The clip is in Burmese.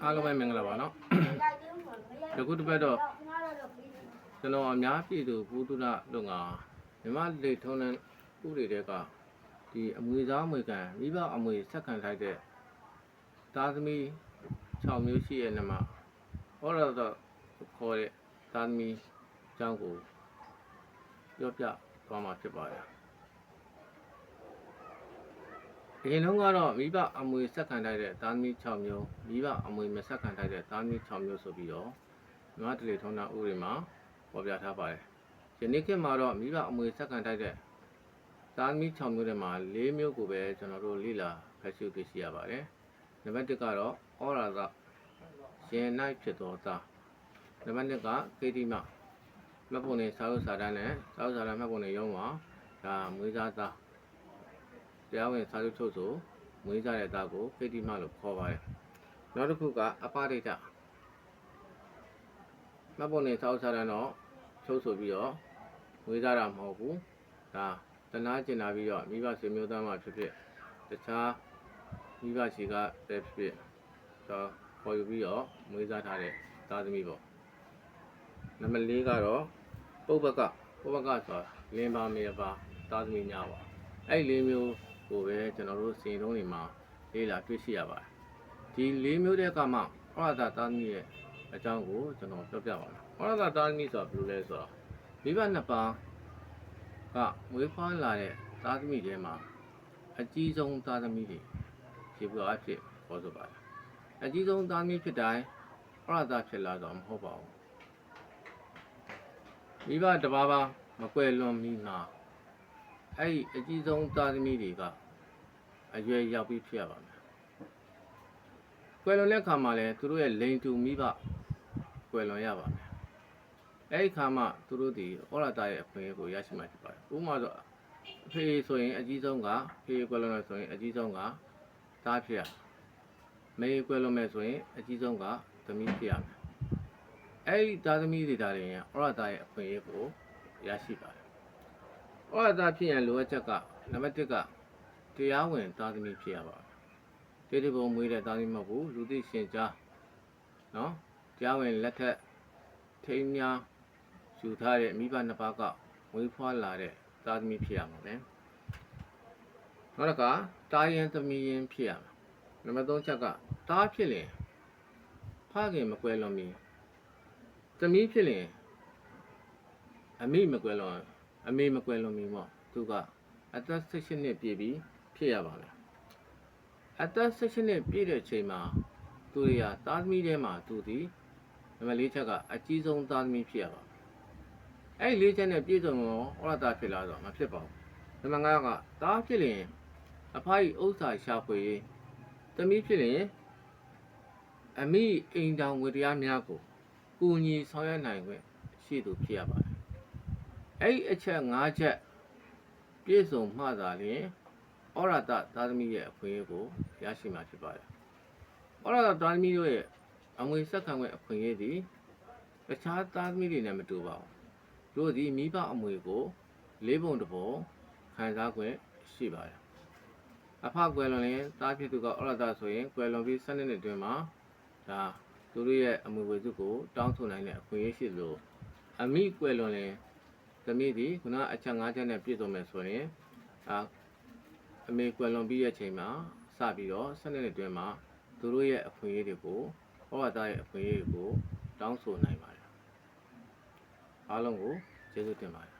အားလုံးပဲမင်္ဂလာပါနော်တခုတစ်ပတ်တော့ကျွန်တော်အများပြည်သူဘုဒ္ဓလုံငါမြမလေထုံးတဲ့ဥတွေတဲကဒီအမွေစားအမွေခံမိဘအမွေဆက်ခံလိုက်တဲ့သားသမီး6မျိုးရှိရဲ့နမဟောတော့ခေါ်တဲ့သားသမီးအကြောင်းကိုပြောပြသွားမှာဖြစ်ပါတယ်ဒီနှုန်းကတော့မိဘအမွေဆက်ခံလိုက်တဲ့သားသမီး6မျိုးမိဘအမွေမဆက်ခံလိုက်တဲ့သားသမီး6မျိုးဆိုပြီးတော့မြမတလေထုံးတဲ့ဥတွေမှာပေါ်ပြထားပါတယ်ယနေ့ခေတ်မှာတော့မိဘအမွေဆက်ခံလိုက်တဲ့သားသမီး6မျိုးထဲမှာ4မျိုးကိုပဲကျွန်တော်တို့လေ့လာဖတ်ရှုသိရှိရပါတယ်နံပါတ်1ကတော့ဩရာသရင်၌ဖြစ်သောသားနံပါတ်2ကကေတိမမှတ်ပုံနဲ့စာအုပ်စာတမ်းနဲ့စာအုပ်စာတမ်းမှတ်ပုံနဲ့ရုံးမှာဒါမွေးစားသားတရားဝင်စာချုပ်ချုပ်ဆိုမွေးစားတဲ့သားကိုကေတိမလို့ခေါ်ပါတယ်နောက်တစ်ခုကအပဒိဋ္ဌမှတ်ပုံနဲ့စာအုပ်စာတမ်းတော့ချုပ်ဆိုပြီးတော့မွေးစားတာမဟုတ်ဘူးဒါတနာကျင်လာပြီးတော့မိဘဆွေမျိုးသားမှဖြစ်ဖြစ်တခြားမိဘရှိကပဲဖြစ်တော့ခေါ်ယူပြီးတော့မွေးစားထားတဲ့သားသမီးပေါ့နံပါတ်4ကတော့ပုပ္ပကဆိုတာလင်းပါမေပါသားသမီးများပါအဲ့4မျိုးကိုပဲကျွန်တော်တို့စီရင်တုံးတွေမှာလေ့လာတွေ့ရှိရပါတယ်ဒီ4မျိုးတဲ့ကမှဩရသသားသမီးရဲ့အကြောင်းကိုကျွန်တော်ပြောပြပါမယ်ဩရသသားသမီးဆိုတာဘယ်လိုလဲဆိုတော့မိဘ2ပါးကမွေးဖွားလာတဲ့သားသမီးတွေမှာအကြီးဆုံးသားသမီးတွေဖြစ်ပြီးအဖြစ်ခေါ်ဆိုပါတယ်အကြီးဆုံးသားသမီးဖြစ်တိုင်းဩရသဖြစ်လာတော့မဟုတ်ပါဘူးမိဘတစ်ပါးပါမကွယ်လွန်မီမှာအဲ့ဒီအကြီးဆုံးသားသမီးတွေကအရွယ်ရောက်ပြီးဖြစ်ရပါမယ်ကွယ်လွန်တဲ့ခါမှာလည်းသူတို့ရဲ့လိန်တူမိဘကွယ်လွန်ရပါမယ်အဲ့ဒီခါမှသူတို့ဒီဩရသရဲ့အခွင့်အရေးကိုရရှိမှာဖြစ်ပါတယ်ဥပမာဆိုအဖေဆိုရင်အကြီးဆုံးကဖေကွယ်လွန်မယ်ဆိုရင်အကြီးဆုံးကသားဖြစ်ရမေကွယ်လွန်မယ်ဆိုရင်အကြီးဆုံးကသမီးဖြစ်ရမယ်အဲ့ဒီသားသမီးတွေဒါတွေရင်ဩရသရဲ့အခွင့်အရေးကိုရရှိပါတယ်ဩရသဖြစ်ရင်လိုအပ်ချက်ကနံပါတ်1ကတရားဝင်သားသမီးဖြစ်ရပါမယ်တေတေပုံမွေးတဲ့သားသမီးမဟုတ်ဘူးလူသိရှင်ကြားနော်တရားဝင်လက်ထက်ထိန်းများယူထားတဲ့မိဘ2ပါးကမွေးဖွားလာတဲ့သားသမီးဖြစ်ရမှာပဲနောက်တစ်ခါတားရင်သမီးရင်ဖြစ်ရမှာနံပါတ်3ချက်ကတားဖြစ်ရင်ဖခင်မကွယ်လွန်မီသမီးဖြစ်ရင်အမိမကွယ်လွန်အမေမကွယ်လွန်မီပေါ့သူကအသက်16နှစ်ပြည့်ပြီးဖြစ်ရပါမယ်အသက်16နှစ်ပြည့်တဲ့ချိန်မှာသူတွေကသားသမီးထဲမှာသူဒီနံပါတ်4ချက်ကအကြီးဆုံးသားသမီးဖြစ်ရပါမယ်အဲ့ဒီ4ချက်နဲ့ပြည့်စုံတော့ဩရသဖြစ်လာတော့မဖြစ်ပါဘူးနံပါတ်5ကသားဖြစ်ရင်အဖကြီးဥစ္စာရှာဖွေသမီးဖြစ်ရင်အမိအိမ်တောင်ဝတ္တရားများကိုကူညီဆောင်ရွက်နိုင်ခွင့်ရှိသူဖြစ်ရပါတယ်အဲ့ဒီအချက်5ချက်ပြည့်စုံမှသာလျှင်ဩရသသားသမီးရဲ့အခွင့်အရေးကိုရရှိမှာဖြစ်ပါတယ်ဩရသသားသမီးတို့ရဲ့အမွေဆက်ခံခွင့်အခွင့်အရေးသည်တခြားသားသမီးတွေနဲ့မတူပါဘူးတို့သည်မိဘအမွေကို4ပုံ1ပုံခံစားခွင့်ရှိပါတယ်အဖကွယ်လွန်ရင်သားဖြစ်သူကဩရသဆိုရင်ကွယ်လွန်ပြီး12နှစ်အတွင်းမှာဒါသူတို့ရဲ့အမွေဝေစုကိုတောင်းဆိုနိုင်တဲ့အခွင့်အရေးရှိသလိုအမိကွယ်လွန်ရင်သမီးသည်ခုနအချက်5ချက်နဲ့ပြည့်စုံမယ်ဆိုရင်အမေကွယ်လွန်ပြီးရဲ့အချိန်မှာစပြီးတော့12နှစ်အတွင်းမှာသူတို့ရဲ့အခွင့်အရေးတွေကိုဩရသရဲ့အခွင့်အရေးကိုတောင်းဆိုနိုင်ပါတယ်အားလုံးကိုကျေးဇူးတင်ပါတယ်